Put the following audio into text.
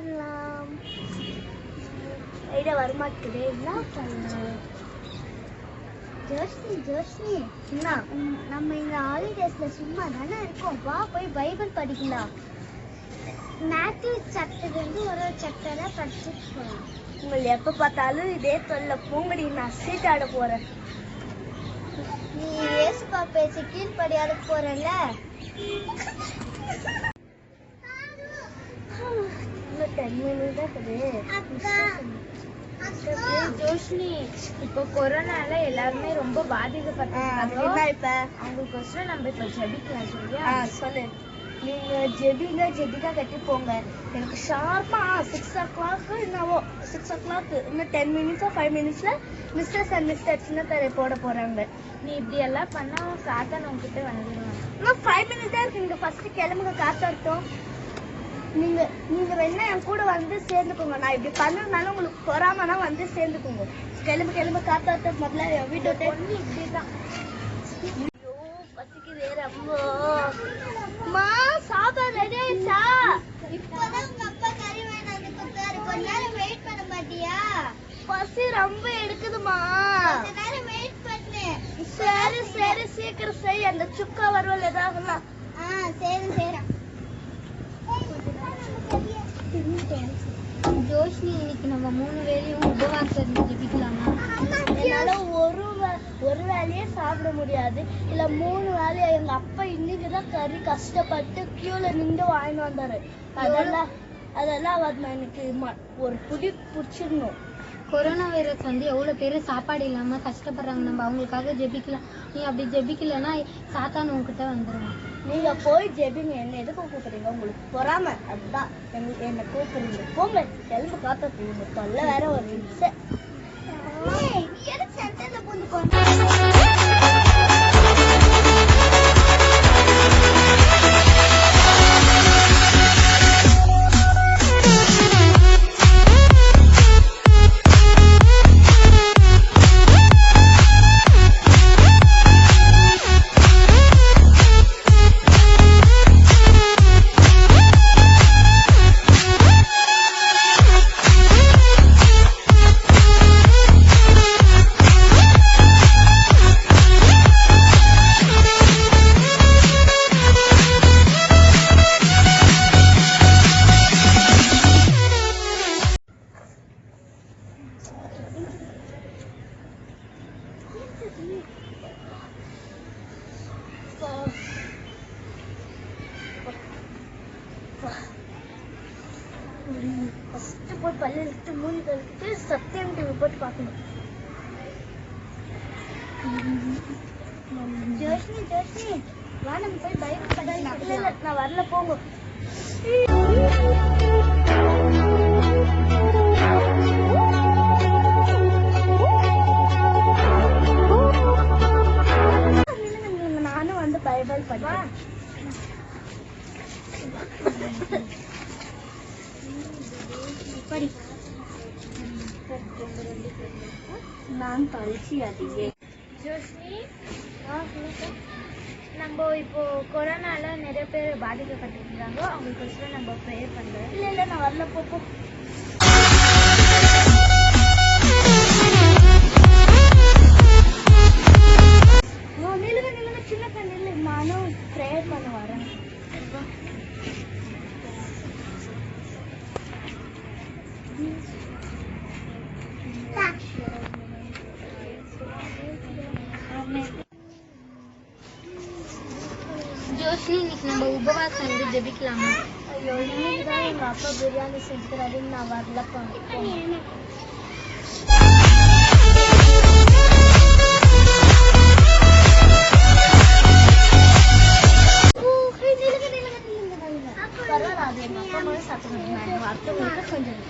பண்ணலாம்? ஐடியா வரமாட்டேங்குதே. என்ன பண்ணலாம்? ஜோஷ்னி என்ன? நம்ம இந்த ஹாலிடேஸ்ல சும்மா தானே இருக்கோம். வா போய் பைபிள் படிக்கலாம். மேத்யூ சாப்டர் வந்து ஒரு சாப்டரா படிச்சுட்டு போகலாம். உங்களை எப்ப பார்த்தாலும் இதே தொல்லை. போங்கடி, நான் சீட் ஆட போறேன். நீ ஏசு பாப்பே கீழ் படியாட போறல. ஜோஷ்னி, இப்போ கொரோனால எல்லாருமே ரொம்ப பாதிக்கப்பட்டாங்க. இப்ப அவங்களுக்கோசரம் நம்ம இப்ப ஜெபிக்கலாம். சரியா? சொல்லு. நீங்க ஜெபிக்கா கட்டி போங்க. எனக்கு ஷார்ப்பா 6 o'clock என்னவோ 6 o'clock இன்னும் 10 minutes 5 minutesல மிஸ்டர்ஸ் அண்ட் மிஸ்டர்ஸ் தர போட போறாங்க. நீ இப்படி எல்லாம் பண்ணா சாத்தான் உங்ககிட்ட வந்துடுவான். இன்னும் 5 minutes தான் இருக்கு. நீங்க ஃபர்ஸ்ட் கிளம்புங்க. காத்தோட்டம். நீங்க வேணா என் கூட வந்து சேர்ந்துக்கோங்க. நான் இப்படி பண்ணதுனால உங்களுக்கு பொறாமனா வந்து சேர்ந்துக்கோங்க. கிளம்பு காத்தோட்டம். முதல்ல வீட்டோட இப்படிதான். ஐயோ பசிக்குதே ரொம்ப. மா சாப்பாடு ரெடி ஆயிடுச்சா? இப்பதான் உங்க அப்பா கறி வாங்கிட்டு கொடுத்தாரு. கொஞ்ச நேரம் வெயிட் பண்ண மாட்டியா? பசி ரொம்ப எடுக்குதுமா. கொஞ்ச நேரம் வெயிட் பண்ணு. சரி சீக்கிரம் செய். அந்த சுக்கா வறுவல் ஏதாவது. சரி. ஜோஷ்னி, இன்னைக்கு நம்ம 3 வேளையும் உபவாசம் இருந்து ஜெபிக்கலாமா? என்னால ஒரு வேலையே சாப்பிட முடியாது. இல்ல 3 வேலையா. எங்க அப்பா இன்னைக்குதான் கறி கஷ்டப்பட்டு கியூல நின்று வாங்கிட்டு வந்தாரு. அதெல்லாம் எனக்கு ஒரு புடி புடிச்சிடணும். கொரோனா வைரஸ் வந்து எவ்வளவு பேரு சாப்பாடு இல்லாம கஷ்டப்படுறாங்க. நம்ம அவங்களுக்காக ஜெபிக்கலாம். நீ அப்படி ஜெபிக்கலன்னா சாத்தான் உங்ககிட்ட வந்துடுவான். நீங்க போய் ஜெபிங்க. என்ன எதுக்கு கூப்பிடுறீங்க? உங்களுக்கு பொறாம. அதுதான் என்ன கூப்பிடுறீங்க. போங்க கிளம்பு. காத்த போங்க. தொல்லை வேற ஒரு நிமிஷம். சென்டர்ல பூந்து ஃபர்ஸ்ட் போய் பல்லு எடுத்து மூணு கழிட்டு சத்தியம் டிவி போட்டு பார்க்கணும். ஜோஷ்னி வா நம்ம போய் பைபிள் படிக்கலாம். இல்ல நான் வரல. போங்க. நானும் வந்து பைபிள் படிப்பேன். நான் பரிசு அதிகே. ஜோஷ்னி, நம்ம இப்போ கொரோனால நிறைய பேர் பாதிக்கப்பட்டிருக்காங்க. அவங்களுக்கோசரம் நம்ம ப்ரேயர் பண்றோம். இல்ல நான் வரல. போ. நில்லுங்க சின்ன கண்ணில் நானும் ப்ரேயர் பண்ண வரேன். ஜோஷ்னி, இன்னைக்கு நம்ம உபவாசம் வந்து ஜெபிக்கலாமா? ஐயோ, இன்னைக்குதான் எங்க அப்பா பிரியாணி செஞ்சுக்கிறாரு. நான் வரல. பரவாயில்ல, எங்க அப்பா மாதிரி சாப்பிடுங்க. அடுத்தவங்களுக்கு கொஞ்சம்